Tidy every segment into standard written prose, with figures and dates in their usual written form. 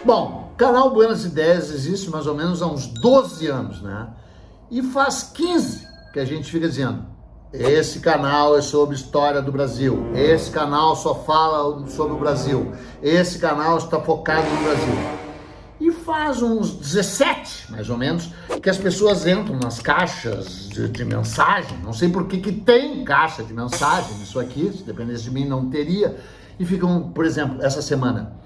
Bom, o canal Buenas Ideias existe mais ou menos há uns 12 anos, né? E faz 15 que a gente fica dizendo, esse canal é sobre história do Brasil, esse canal só fala sobre o Brasil, esse canal está focado no Brasil. E faz uns 17, mais ou menos, que as pessoas entram nas caixas de mensagem, não sei por que tem caixa de mensagem nisso aqui, se dependesse de mim não teria, e ficam, por exemplo, essa semana,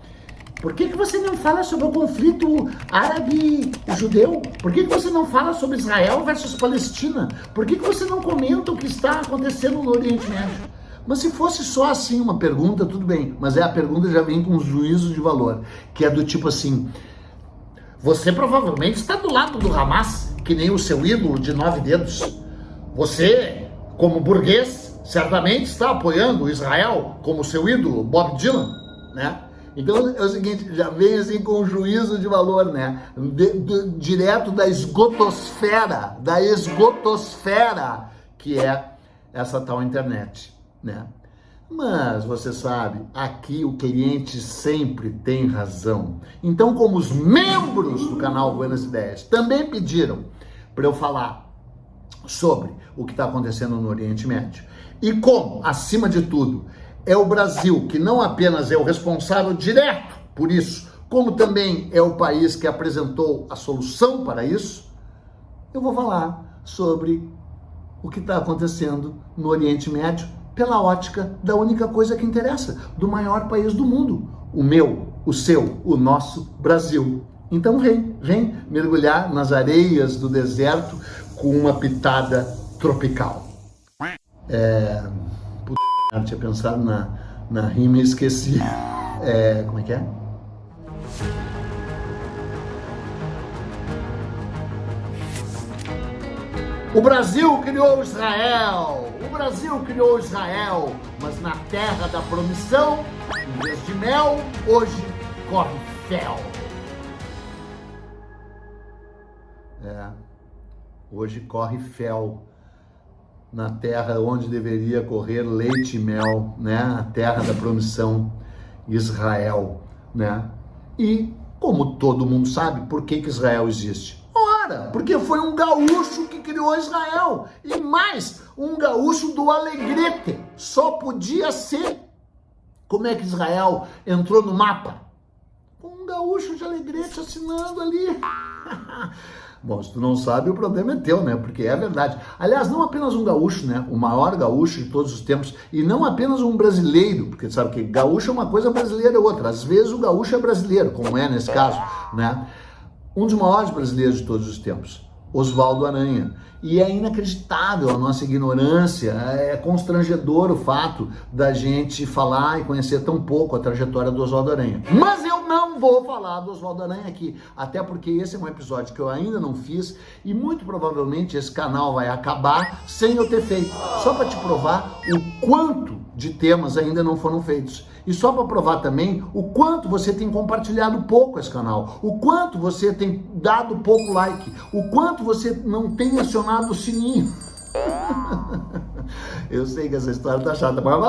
por que você não fala sobre o conflito árabe-judeu? Por que você não fala sobre Israel versus Palestina? Por que você não comenta o que está acontecendo no Oriente Médio? Mas se fosse só assim uma pergunta, tudo bem, mas a pergunta já vem com um juízo de valor, que é do tipo assim, você provavelmente está do lado do Hamas, que nem o seu ídolo de 9 dedos. Você, como burguês, certamente está apoiando Israel como seu ídolo, Bob Dylan, né? Então é o seguinte, já vem assim com um juízo de valor, né? Direto da esgotosfera, que é essa tal internet, né? Mas você sabe, aqui o cliente sempre tem razão. Então, como os membros do canal Buenas Ideias também pediram para eu falar sobre o que está acontecendo no Oriente Médio, e como, acima de tudo, é o Brasil que não apenas é o responsável direto por isso, como também é o país que apresentou a solução para isso, eu vou falar sobre o que está acontecendo no Oriente Médio pela ótica da única coisa que interessa, do maior país do mundo, o meu, o seu, o nosso Brasil. Então vem mergulhar nas areias do deserto com uma pitada tropical. Eu tinha pensado na rima e esqueci. Como é que é? O Brasil criou Israel! O Brasil criou Israel! Mas na terra da promissão, em vez de mel, hoje corre fel. Hoje corre fel. Na terra onde deveria correr leite e mel, né? A terra da promissão, Israel, né? E, como todo mundo sabe, por que Israel existe? Ora, porque foi um gaúcho que criou Israel, e mais, um gaúcho do Alegrete, só podia ser. Como é que Israel entrou no mapa? Com um gaúcho de Alegrete assinando ali. Bom, se tu não sabe, o problema é teu, né? Porque é verdade. Aliás, não apenas um gaúcho, né? O maior gaúcho de todos os tempos. E não apenas um brasileiro, porque sabe que gaúcho é uma coisa, brasileiro é outra. Às vezes o gaúcho é brasileiro, como é nesse caso, né? Um dos maiores brasileiros de todos os tempos, Oswaldo Aranha. E é inacreditável a nossa ignorância, é constrangedor o fato da gente falar e conhecer tão pouco a trajetória do Oswaldo Aranha. Mas eu não vou falar do Oswaldo Aranha aqui, até porque esse é um episódio que eu ainda não fiz e muito provavelmente esse canal vai acabar sem eu ter feito, só para te provar o quanto de temas ainda não foram feitos. E só para provar também o quanto você tem compartilhado pouco esse canal, o quanto você tem dado pouco like, o quanto você não tem acionado o sininho. Eu sei que essa história tá chata, mas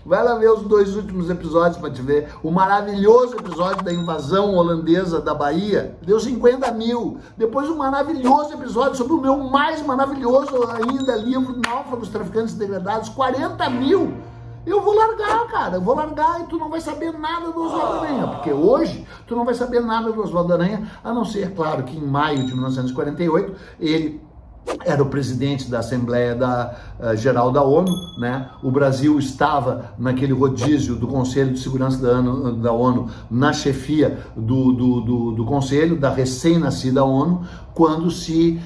vai lá ver os 2 últimos episódios para te ver. O maravilhoso episódio da invasão holandesa da Bahia deu 50 mil. Depois um maravilhoso episódio sobre o meu mais maravilhoso ainda livro, Náufragos, Traficantes e Degradados, 40 mil. Eu vou largar, cara, e tu não vai saber nada do Oswaldo Aranha, porque hoje tu não vai saber nada do Oswaldo Aranha, a não ser, claro, que em maio de 1948 ele era o presidente da Assembleia Geral da ONU, né? O Brasil estava naquele rodízio do Conselho de Segurança da ONU, na chefia do Conselho, da recém-nascida ONU, quando se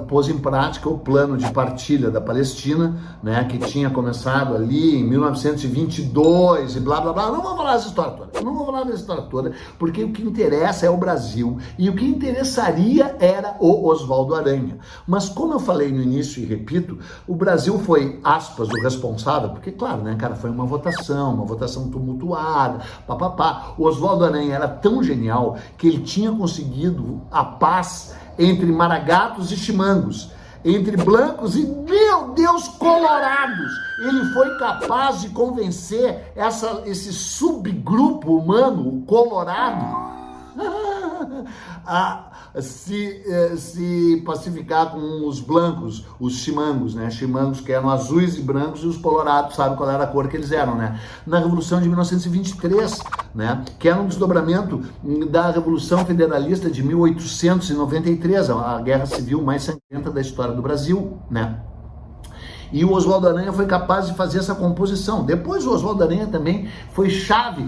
pôs em prática o plano de partilha da Palestina, né? Que tinha começado ali em 1922 e blá blá blá. Não vou falar dessa história toda, porque o que interessa é o Brasil e o que interessaria era o Oswaldo Aranha. Mas como eu falei no início e repito, o Brasil foi, aspas, o responsável, porque claro, né, cara, foi uma votação tumultuada, papapá. O Oswaldo Aranha era tão genial que ele tinha conseguido a paz entre maragatos e chimangos, entre brancos e, meu Deus, colorados. Ele foi capaz de convencer esse subgrupo humano, o colorado, a se pacificar com os blancos, os chimangos, né? Chimangos que eram azuis e brancos, e os colorados, sabe qual era a cor que eles eram, né? Na Revolução de 1923, né? Que era um desdobramento da Revolução Federalista de 1893, a guerra civil mais sangrenta da história do Brasil, né? E o Oswaldo Aranha foi capaz de fazer essa composição. Depois o Oswaldo Aranha também foi chave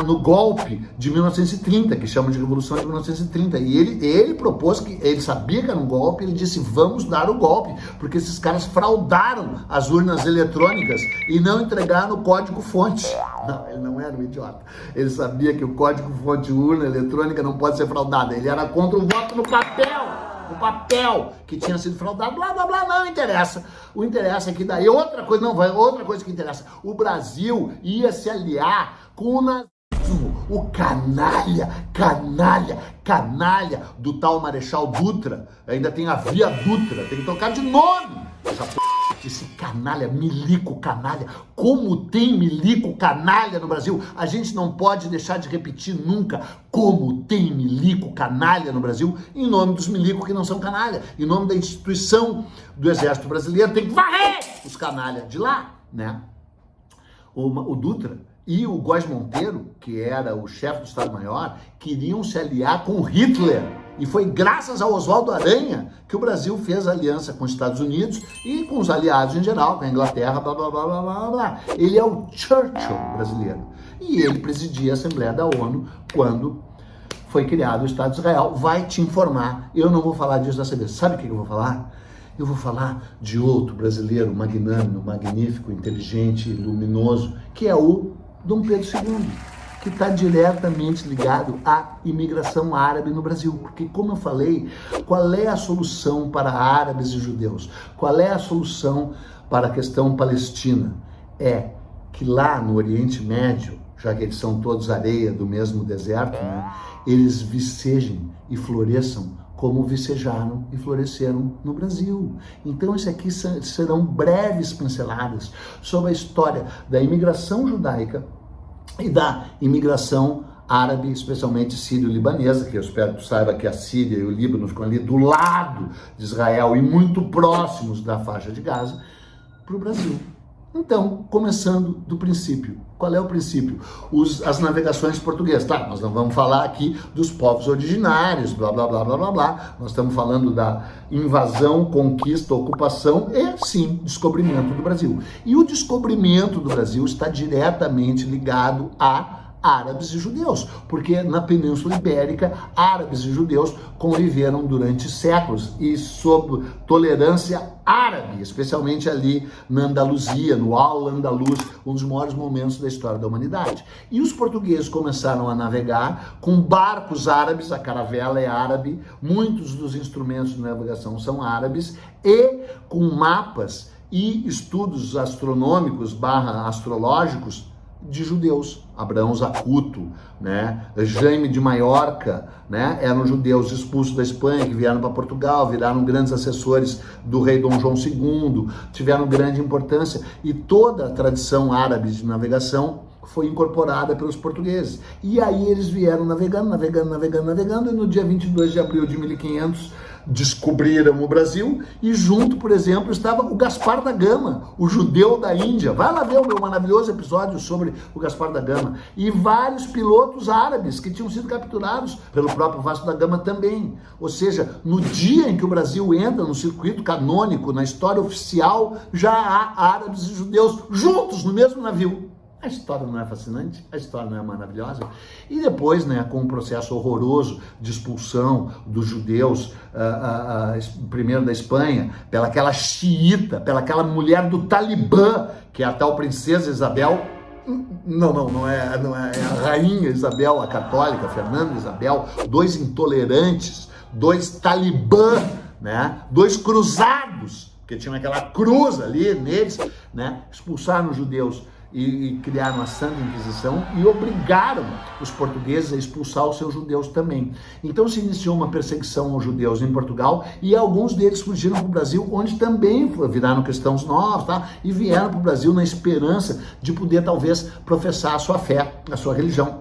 no golpe de 1930, que chamam de Revolução de 1930. E ele propôs, que ele sabia que era um golpe, ele disse, vamos dar o golpe, porque esses caras fraudaram as urnas eletrônicas e não entregaram o código-fonte. Não, ele não era um idiota. Ele sabia que o código-fonte urna eletrônica não pode ser fraudada. Ele era contra o voto no papel. O papel que tinha sido fraudado, blá, blá, blá, não interessa. O interessa é que daí, outra coisa que interessa, o Brasil ia se aliar com o nazismo, o canalha do tal Marechal Dutra, ainda tem a Via Dutra, tem que trocar de nome, esse canalha, milico canalha, como tem milico canalha no Brasil, a gente não pode deixar de repetir nunca, como tem milico canalha no Brasil, em nome dos milicos que não são canalha, em nome da instituição do Exército Brasileiro, tem que varrer os canalha de lá, né? O Dutra e o Góes Monteiro, que era o chefe do Estado-Maior, queriam se aliar com Hitler. E foi graças ao Oswaldo Aranha que o Brasil fez aliança com os Estados Unidos e com os aliados em geral, com a Inglaterra, blá, blá, blá, blá, blá, blá. Ele é o Churchill brasileiro. E ele presidia a Assembleia da ONU quando foi criado o Estado de Israel. Vai te informar. Eu não vou falar disso dessa vez. Sabe o que eu vou falar? Eu vou falar de outro brasileiro magnânimo, magnífico, inteligente, luminoso, que é o Dom Pedro II, que está diretamente ligado à imigração árabe no Brasil. Porque, como eu falei, qual é a solução para árabes e judeus? Qual é a solução para a questão palestina? É que lá no Oriente Médio, já que eles são todos areia do mesmo deserto, né, eles vicejem e floresçam como vicejaram e floresceram no Brasil. Então, isso aqui serão breves pinceladas sobre a história da imigração judaica e da imigração árabe, especialmente sírio-libanesa, que eu espero que tu saiba que a Síria e o Líbano ficam ali do lado de Israel e muito próximos da faixa de Gaza, para o Brasil. Então, começando do princípio. Qual é o princípio? As navegações portuguesas. Tá, nós não vamos falar aqui dos povos originários, blá, blá, blá, blá, blá, blá. Nós estamos falando da invasão, conquista, ocupação e, sim, descobrimento do Brasil. E o descobrimento do Brasil está diretamente ligado a árabes e judeus, porque na Península Ibérica, árabes e judeus conviveram durante séculos e sob tolerância árabe, especialmente ali na Andaluzia, no Al-Andalus, um dos maiores momentos da história da humanidade. E os portugueses começaram a navegar com barcos árabes, a caravela é árabe, muitos dos instrumentos de navegação são árabes, e com mapas e estudos astronômicos / astrológicos de judeus. Abraão Zacuto, né? Jaime de Maiorca, né? Eram judeus expulsos da Espanha, que vieram para Portugal, viraram grandes assessores do rei Dom João II, tiveram grande importância, e toda a tradição árabe de navegação foi incorporada pelos portugueses. E aí eles vieram navegando, e no dia 22 de abril de 1500 descobriram o Brasil, e junto, por exemplo, estava o Gaspar da Gama, o judeu da Índia. Vai lá ver o meu maravilhoso episódio sobre o Gaspar da Gama. E vários pilotos árabes que tinham sido capturados pelo próprio Vasco da Gama também. Ou seja, no dia em que o Brasil entra no circuito canônico, na história oficial, já há árabes e judeus juntos no mesmo navio. A história não é fascinante? A história não é maravilhosa? E depois, né, com um processo horroroso de expulsão dos judeus, primeiro da Espanha, pelaquela xiita, pelaquela mulher do Talibã, que é a tal princesa Isabel. Não é a rainha Isabel, a católica, Fernanda Isabel, dois intolerantes, dois talibã, né, dois cruzados, porque tinha aquela cruz ali neles, né, expulsaram os judeus e criaram a Santa Inquisição e obrigaram os portugueses a expulsar os seus judeus também. Então se iniciou uma perseguição aos judeus em Portugal, e alguns deles fugiram para o Brasil, onde também viraram cristãos novos, tá? E vieram para o Brasil na esperança de poder talvez professar a sua fé, a sua religião.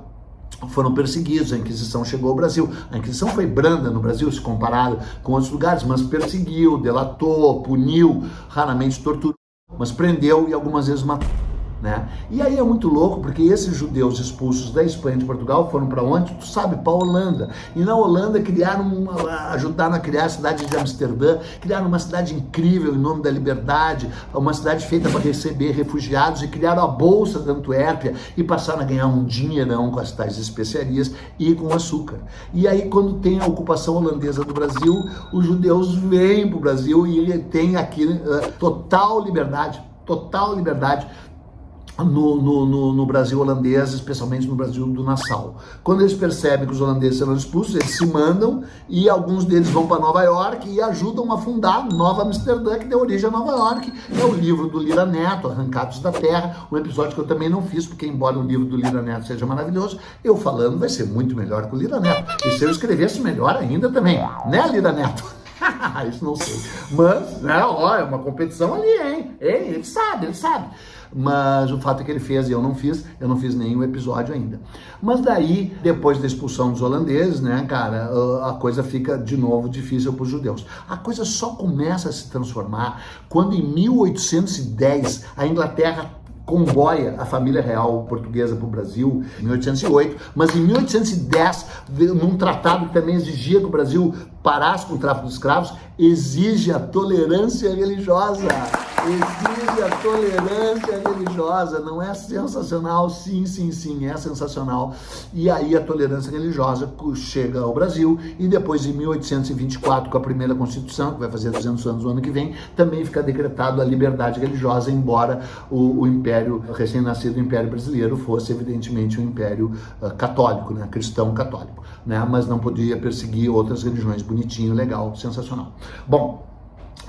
foram perseguidos, a Inquisição chegou ao Brasil. A Inquisição foi branda no Brasil, se comparado com outros lugares, mas perseguiu, delatou, puniu, raramente torturou, mas prendeu e algumas vezes matou. Né? E aí é muito louco, porque esses judeus expulsos da Espanha e de Portugal foram para onde? Tu sabe, para a Holanda. E na Holanda ajudaram a criar a cidade de Amsterdã, criaram uma cidade incrível em nome da liberdade, uma cidade feita para receber refugiados, e criaram a Bolsa de Antuérpia e passaram a ganhar um dinheirão com as tais especiarias e com açúcar. E aí, quando tem a ocupação holandesa do Brasil, os judeus vêm para o Brasil e tem aqui total liberdade no Brasil holandês, especialmente no Brasil do Nassau. Quando eles percebem que os holandeses serão expulsos, eles se mandam e alguns deles vão para Nova York e ajudam a fundar Nova Amsterdã, que deu origem a Nova York. É o livro do Lira Neto, Arrancados da Terra, um episódio que eu também não fiz, porque embora o livro do Lira Neto seja maravilhoso, eu falando vai ser muito melhor que o Lira Neto. E se eu escrevesse melhor ainda também, né, Lira Neto? Isso não sei. Mas, né, ó, é uma competição ali, hein? Ele sabe. Mas o fato é que ele fez e eu não fiz nenhum episódio ainda. Mas daí, depois da expulsão dos holandeses, né, cara, a coisa fica de novo difícil para os judeus. A coisa só começa a se transformar quando em 1810 a Inglaterra comboia a família real portuguesa para o Brasil, em 1808, mas em 1810, num tratado que também exigia que o Brasil parasse com o tráfico de escravos, exige a tolerância religiosa. Exige a tolerância religiosa. Não é sensacional? Sim, é sensacional. E aí a tolerância religiosa chega ao Brasil e depois em 1824, com a primeira Constituição, que vai fazer 200 anos no ano que vem, também fica decretado a liberdade religiosa, embora o Império, recém-nascido Império Brasileiro, fosse evidentemente um Império católico, né? Cristão católico, né? Mas não podia perseguir outras religiões. Bonitinho, legal, sensacional. Bom,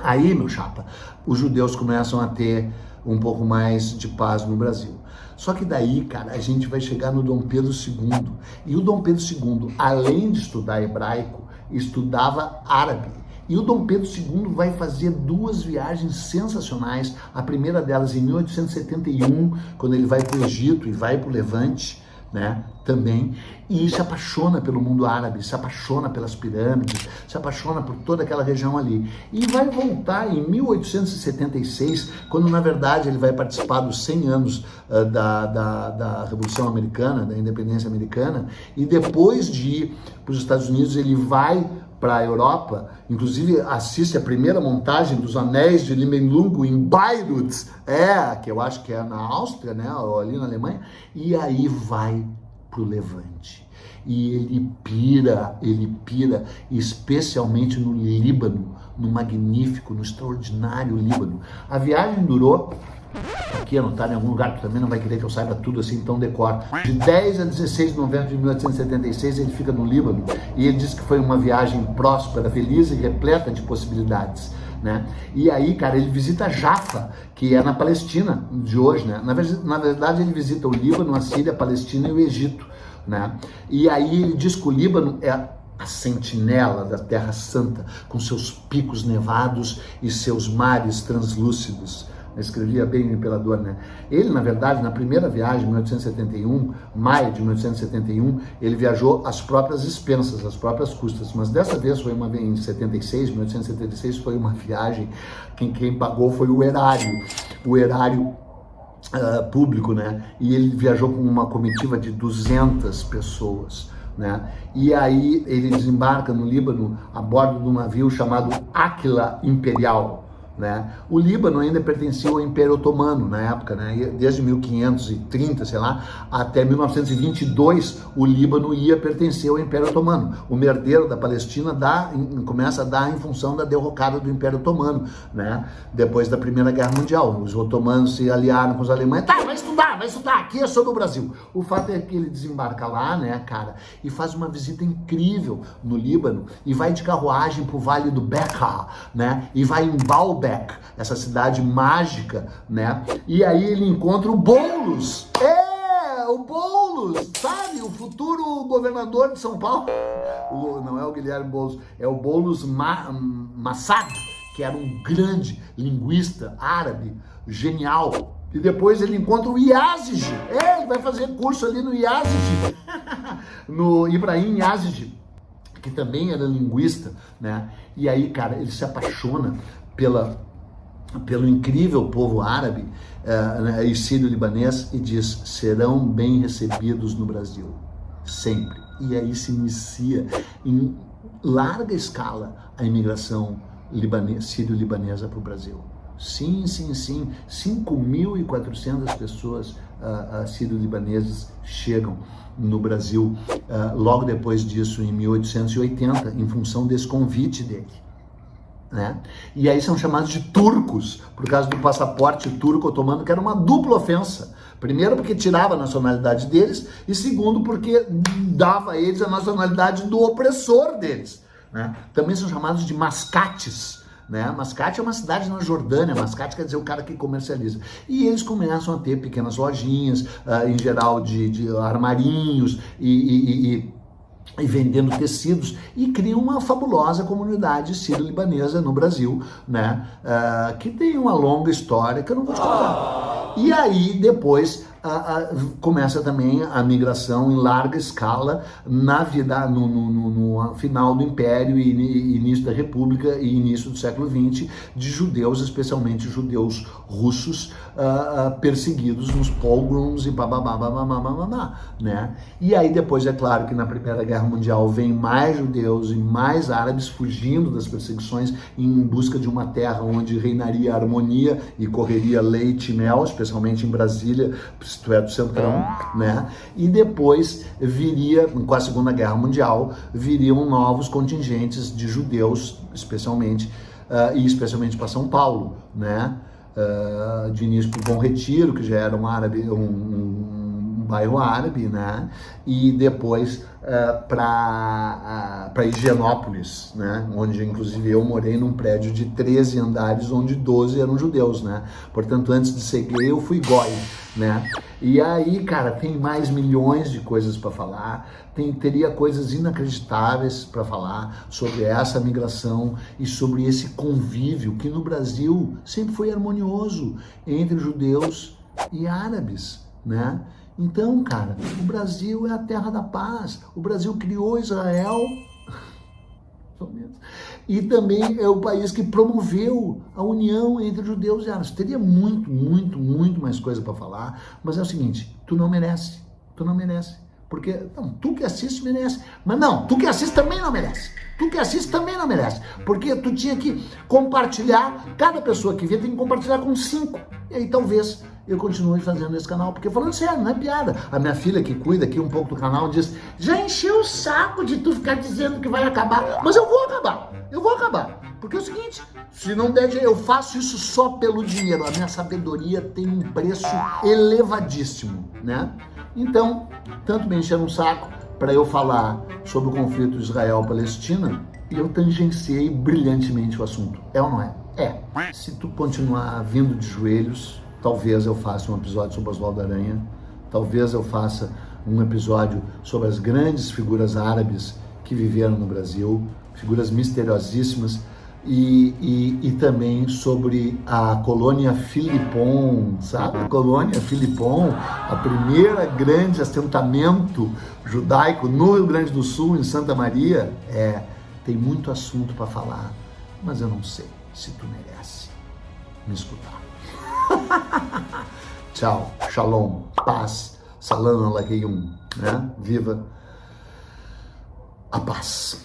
aí, meu chapa, os judeus começam a ter um pouco mais de paz no Brasil. Só que daí, cara, a gente vai chegar no Dom Pedro II. E o Dom Pedro II, além de estudar hebraico, estudava árabe. E o Dom Pedro II vai fazer duas viagens sensacionais. A primeira delas em 1871, quando ele vai para o Egito e vai para o Levante, né, também, e se apaixona pelo mundo árabe, se apaixona pelas pirâmides, se apaixona por toda aquela região ali. E vai voltar em 1876, quando na verdade ele vai participar dos 100 anos da Revolução Americana, da Independência Americana, e depois de ir para os Estados Unidos, ele vai para a Europa, inclusive assiste a primeira montagem dos Anéis de Nibelungo em Bayreuth, que eu acho que é na Áustria, né, ou ali na Alemanha, e aí vai pro Levante. E ele pira, especialmente no Líbano, no magnífico, no extraordinário Líbano. A viagem durou, aqui anotado em algum lugar, que também não vai querer que eu saiba tudo assim, então decora. De 10 a 16 de novembro de 1876, ele fica no Líbano, e ele diz que foi uma viagem próspera, feliz e repleta de possibilidades, né? E aí, cara, ele visita Jaffa, que é na Palestina de hoje, né? Na verdade, ele visita o Líbano, a Síria, a Palestina e o Egito, né? E aí ele diz que o Líbano é a sentinela da Terra Santa, com seus picos nevados e seus mares translúcidos. Eu escrevia bem o Imperador, né? Ele, na verdade, na primeira viagem, em 1871, maio de 1871, ele viajou às próprias expensas, às próprias custas, mas dessa vez foi em 1876, foi uma viagem, quem pagou foi o erário público, né? E ele viajou com uma comitiva de 200 pessoas, né? E aí ele desembarca no Líbano a bordo de um navio chamado Áquila Imperial, né? O Líbano ainda pertencia ao Império Otomano na época, né? Desde 1530, sei lá, até 1922, o Líbano ia pertencer ao Império Otomano. O merdeiro da Palestina começa a dar em função da derrocada do Império Otomano, né? Depois da Primeira Guerra Mundial. Os otomanos se aliaram com os alemães. Tá, vai estudar, aqui é sobre o Brasil. O fato é que ele desembarca lá, né, cara, e faz uma visita incrível no Líbano, e vai de carruagem pro Vale do Beqa, né? E vai em Baalbek, essa cidade mágica, né? E aí ele encontra o Boulos. O Boulos, sabe? O futuro governador de São Paulo. Não é o Guilherme Boulos, é o Boulos Massad, que era um grande linguista árabe, genial, E depois ele encontra o Yazid. Ele vai fazer curso ali no Yazid, no Ibrahim Yazid, que também era linguista, né? E aí, cara, ele se apaixona pelo incrível povo árabe e sírio-libanês e diz: serão bem recebidos no Brasil, sempre. E aí se inicia em larga escala a imigração sírio-libanesa para o Brasil. Sim, 5.400 pessoas sírio-libaneses chegam no Brasil logo depois disso, em 1880, em função desse convite dele. Né? E aí são chamados de turcos, por causa do passaporte turco otomano, que era uma dupla ofensa. Primeiro, porque tirava a nacionalidade deles, e segundo, porque dava a eles a nacionalidade do opressor deles. Né? Também são chamados de mascates. Né? Mascate é uma cidade na Jordânia. Mascate quer dizer o cara que comercializa. E eles começam a ter pequenas lojinhas, em geral de armarinhos e vendendo tecidos, e criam uma fabulosa comunidade sírio-libanesa no Brasil, né? Que tem uma longa história que eu não vou te contar. E aí depois começa também a migração em larga escala no final do Império e início da República e início do século XX, de judeus, especialmente judeus russos, perseguidos nos pogroms e né? E aí depois é claro que na Primeira Guerra Mundial vem mais judeus e mais árabes fugindo das perseguições em busca de uma terra onde reinaria a harmonia e correria leite e mel, especialmente em Brasília, se tu é do Centrão, né? E depois viria, com a Segunda Guerra Mundial, viriam novos contingentes de judeus, especialmente para São Paulo, né? De início para o Bom Retiro, que já era um bairro árabe, né? E depois para Higienópolis, né? Onde inclusive eu morei num prédio de 13 andares, onde 12 eram judeus, né? Portanto, antes de ser gay, eu fui goi, né? E aí, cara, tem mais milhões de coisas para falar, teria coisas inacreditáveis para falar sobre essa migração e sobre esse convívio que no Brasil sempre foi harmonioso entre judeus e árabes, né? Então, cara, o Brasil é a terra da paz. O Brasil criou Israel e também é o país que promoveu a união entre judeus e árabes. Teria muito mais coisa para falar, mas é o seguinte: tu não merece. Porque não, tu que assiste merece, mas não, tu que assiste também não merece. Porque tu tinha que compartilhar, cada pessoa que vê tem que compartilhar com 5. E aí talvez eu continue fazendo esse canal, porque falando sério, não é piada. A minha filha que cuida aqui um pouco do canal diz: já encheu o saco de tu ficar dizendo que vai acabar, mas eu vou acabar. Porque é o seguinte, se não der dinheiro, eu faço isso só pelo dinheiro. A minha sabedoria tem um preço elevadíssimo, né? Então, tanto me encheram um saco para eu falar sobre o conflito Israel-Palestina, e eu tangenciei brilhantemente o assunto. É ou não é? É. Se tu continuar vindo de joelhos, talvez eu faça um episódio sobre Oswaldo Aranha, talvez eu faça um episódio sobre as grandes figuras árabes que viveram no Brasil, figuras misteriosíssimas, e também sobre a colônia Filipon, sabe? A colônia Filipon, a primeira grande assentamento judaico no Rio Grande do Sul, em Santa Maria. Tem muito assunto para falar, mas eu não sei se tu merece me escutar. Tchau, shalom, paz, salam alaikum, né? Viva a paz.